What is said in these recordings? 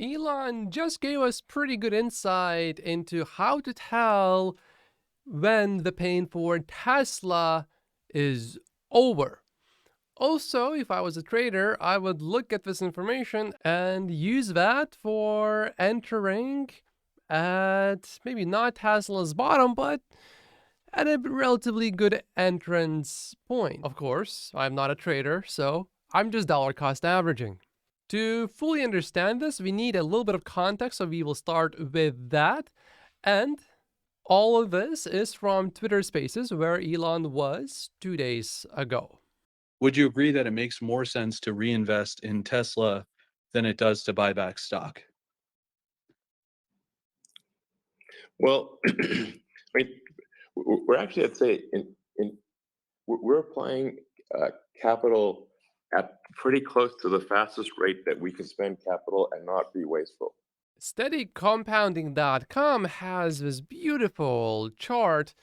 Elon just gave us pretty good insight into how to tell when the pain for Tesla is over. Also, if I was a trader, I would look at this information and use that for entering at maybe not Tesla's bottom, but at a relatively good entrance point. Of course, I'm not a trader, so I'm just dollar cost averaging. To fully understand this, we need a little bit of context, so we will start with that. And all of this is from Twitter Spaces, where Elon was 2 days ago. Would you agree that it makes more sense to reinvest in Tesla than it does to buy back stock? Well, I mean, we're actually, I'd say, we're applying capital at pretty close to the fastest rate that we can spend capital and not be wasteful. SteadyCompounding.com has this beautiful chart.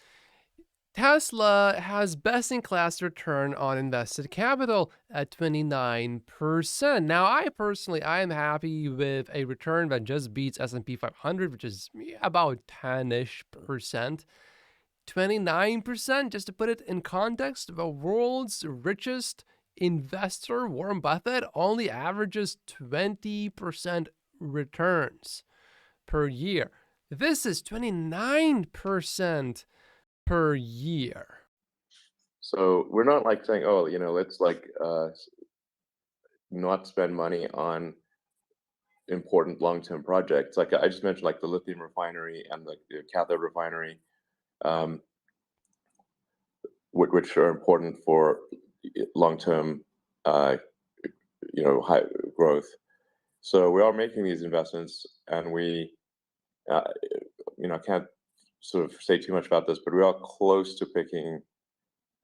Tesla has best-in-class return on invested capital at 29%. Now, I am happy with a return that just beats S&P 500, which is about 10-ish percent. 29%, just to put it in context, the world's richest investor, Warren Buffett, only averages 20% returns per year. This is 29% per year. So we're not like saying, oh, let's not spend money on important long-term projects. Like I just mentioned, like the lithium refinery and the cathode refinery, which are important for long-term, high growth. So we are making these investments, and we, I can't sort of say too much about this, but we are close to picking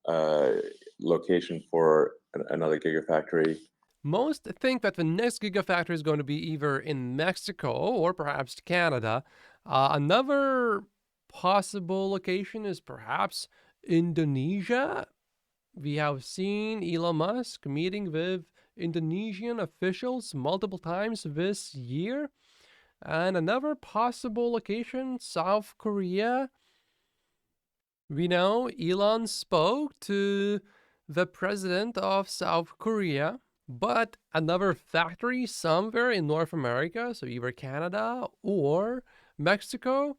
a location for another gigafactory. Most think that the next gigafactory is going to be either in Mexico or perhaps Canada. Another possible location is perhaps Indonesia. We have seen Elon Musk meeting with Indonesian officials multiple times this year. And another possible location, South Korea. We know Elon spoke to the president of South Korea, but another factory somewhere in North America, so either Canada or Mexico.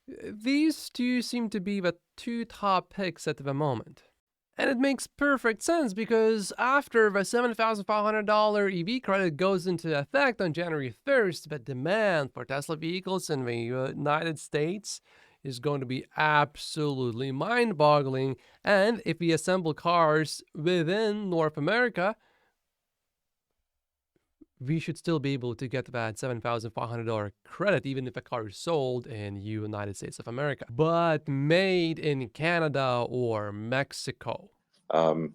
These two seem to be the two top picks at the moment. And it makes perfect sense because after the $7,500 EV credit goes into effect on January 1st, the demand for Tesla vehicles in the United States is going to be absolutely mind-boggling. And if we assemble cars within North America, we should still be able to get that $7,500 credit, even if a car is sold in United States of America, but made in Canada or Mexico. But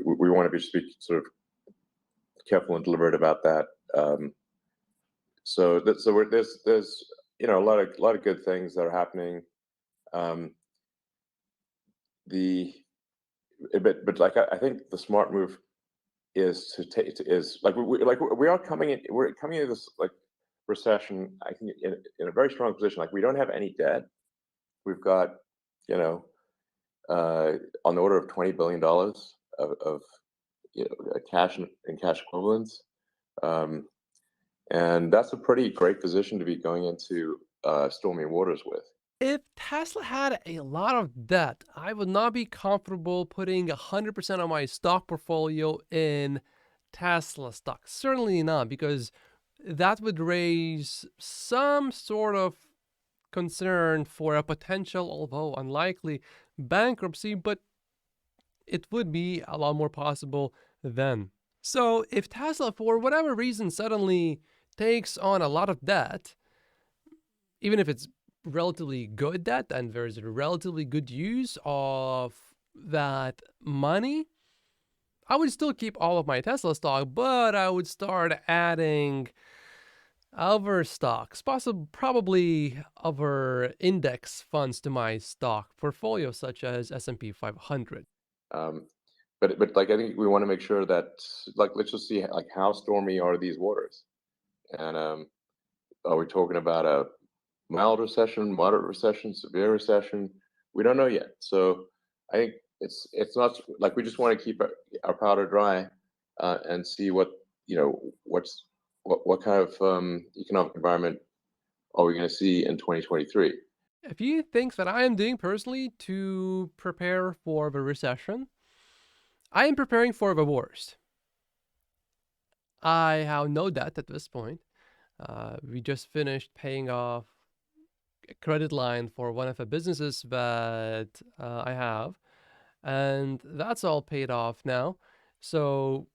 we want to be sort of careful and deliberate about that. So there's a lot of good things that are happening. But like I think the smart move is to take is like we're coming into this like recession, I think, in a very strong position. Like we don't have any debt. We've got on the order of $20 billion of cash and cash equivalents, and that's a pretty great position to be going into stormy waters with. If Tesla had a lot of debt, I would not be comfortable putting 100% of my stock portfolio in Tesla stock. Certainly not, because that would raise some sort of concern for a potential, although unlikely, bankruptcy, but it would be a lot more possible then. So if Tesla, for whatever reason, suddenly takes on a lot of debt, even if it's relatively good debt and there's a relatively good use of that money, I would still keep all of my Tesla stock, but I would start adding other stocks, probably other index funds to my stock portfolio, such as S&P 500. but like I think we want to make sure that like let's just see like how stormy are these waters, and are we talking about a mild recession, moderate recession, severe recession? We don't know yet. So I think it's not like we just want to keep our powder dry, and see what what kind of economic environment are we going to see in 2023. A few things that I am doing personally to prepare for the recession. I am preparing for the worst. I have no debt at this point. We just finished paying off a credit line for one of the businesses that I have, and that's all paid off now. So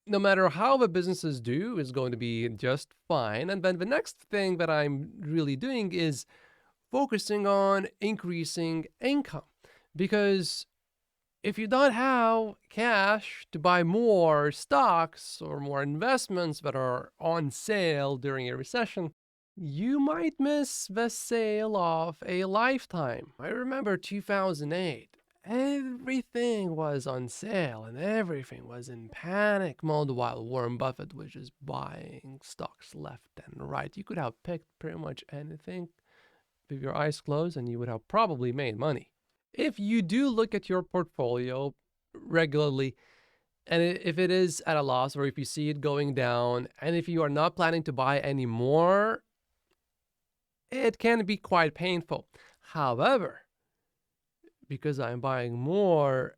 no matter how the businesses do is going to be just fine. And then the next thing that I'm really doing is focusing on increasing income, because if you don't have cash to buy more stocks or more investments that are on sale during a recession, you might miss the sale of a lifetime. I remember 2008. Everything was on sale and everything was in panic mode while Warren Buffett was just buying stocks left and right. You could have picked pretty much anything with your eyes closed and you would have probably made money. If you do look at your portfolio regularly, and if it is at a loss or if you see it going down, and if you are not planning to buy any more, it can be quite painful. However, because I'm buying more,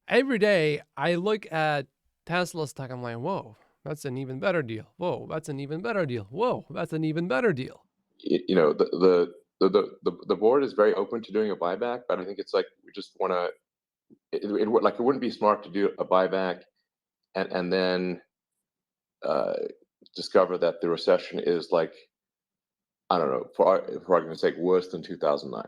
every day I look at Tesla stock, I'm like, whoa, that's an even better deal. Whoa, that's an even better deal. Whoa, that's an even better deal. You know, the board is very open to doing a buyback, but I think it's like we just want to. Like it wouldn't be smart to do a buyback and then uh, discover that the recession is like I don't know, for argument's sake, worse than 2009.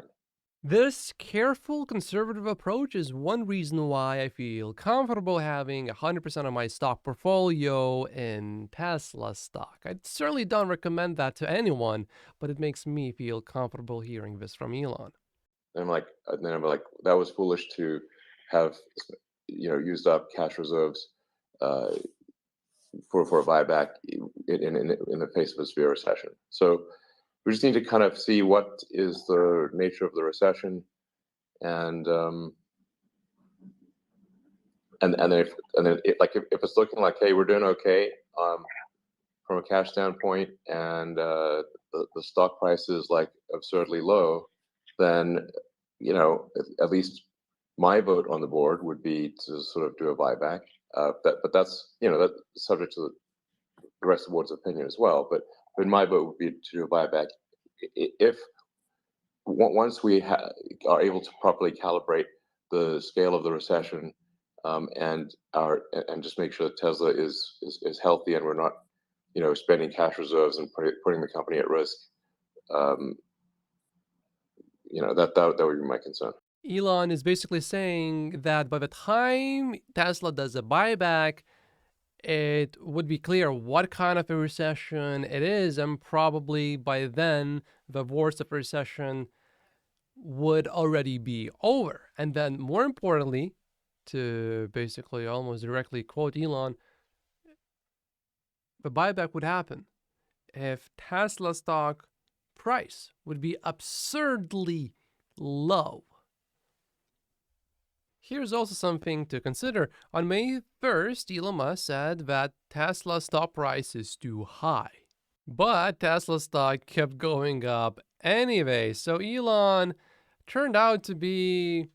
This careful conservative approach is one reason why I feel comfortable having 100% of my stock portfolio in Tesla stock. I certainly don't recommend that to anyone, but it makes me feel comfortable hearing this from Elon. And I'm like, that was foolish to have, used up cash reserves uh, for a buyback in the face of a severe recession. So we just need to kind of see what is the nature of the recession, and then if it's looking like, hey, we're doing okay from a cash standpoint, and the stock price is like absurdly low, then at least my vote on the board would be to sort of do a buyback. But that's that's subject to the rest of the board's opinion as well. But my vote would be to do a buyback if once we are able to properly calibrate the scale of the recession, and just make sure that Tesla is healthy and we're not spending cash reserves and putting the company at risk. Um, that would be my concern. Elon is basically saying that by the time Tesla does a buyback, it would be clear what kind of a recession it is, and probably by then the worst of recession would already be over. And then, more importantly, to basically almost directly quote Elon, the buyback would happen if Tesla stock price would be absurdly low. Here's also something to consider. On May 1st, Elon Musk said that Tesla stock price is too high. But Tesla stock kept going up anyway, so Elon turned out to be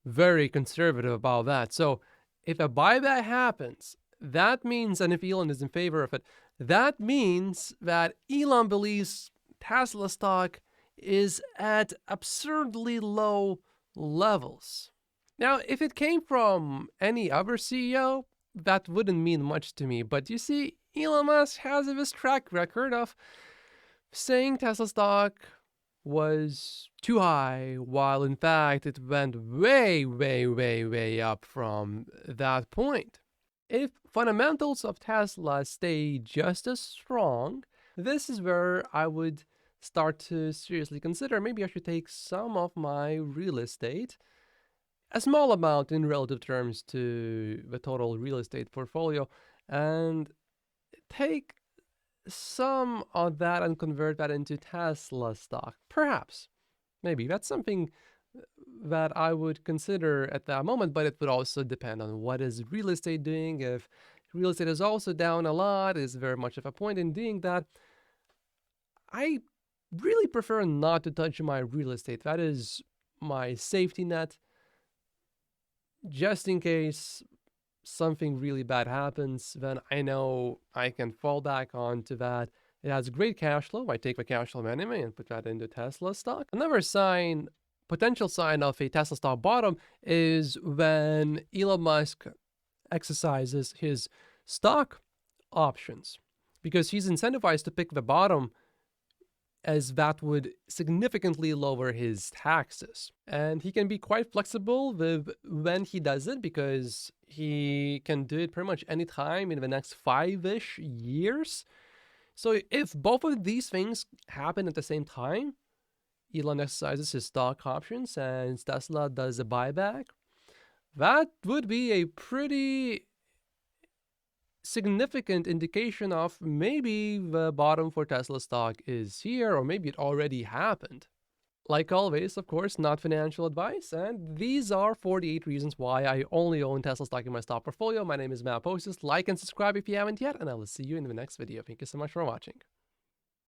very conservative about that. So if a buyback happens, that means, and if Elon is in favor of it, that means that Elon believes Tesla stock is at absurdly low levels. Now, if it came from any other CEO, that wouldn't mean much to me. But you see, Elon Musk has this track record of saying Tesla stock was too high, while in fact it went way, way, way, way up from that point. If fundamentals of Tesla stay just as strong, this is where I would start to seriously consider maybe I should take some of my real estate, a small amount in relative terms to the total real estate portfolio, and take some of that and convert that into Tesla stock. Perhaps. Maybe. That's something that I would consider at that moment, but it would also depend on what is real estate doing. If real estate is also down a lot, is very much of a point in doing that. I really prefer not to touch my real estate. That is my safety net, just in case something really bad happens, then I know I can fall back onto that. It has great cash flow. I take the cash flow anyway and put that into Tesla stock. Another sign, potential sign of a Tesla stock bottom is when Elon Musk exercises his stock options because he's incentivized to pick the bottom, as that would significantly lower his taxes. And he can be quite flexible with when he does it because he can do it pretty much any time in the next 5-ish years. So if both of these things happen at the same time, Elon exercises his stock options and Tesla does a buyback, that would be a pretty significant indication of maybe the bottom for Tesla stock is here, or maybe it already happened. Like always, of course, not financial advice, and these are 48 reasons why I only own Tesla stock in my stock portfolio. My name is Matt Postis. Like and subscribe if you haven't yet, and I will see you in the next video. Thank you so much for watching.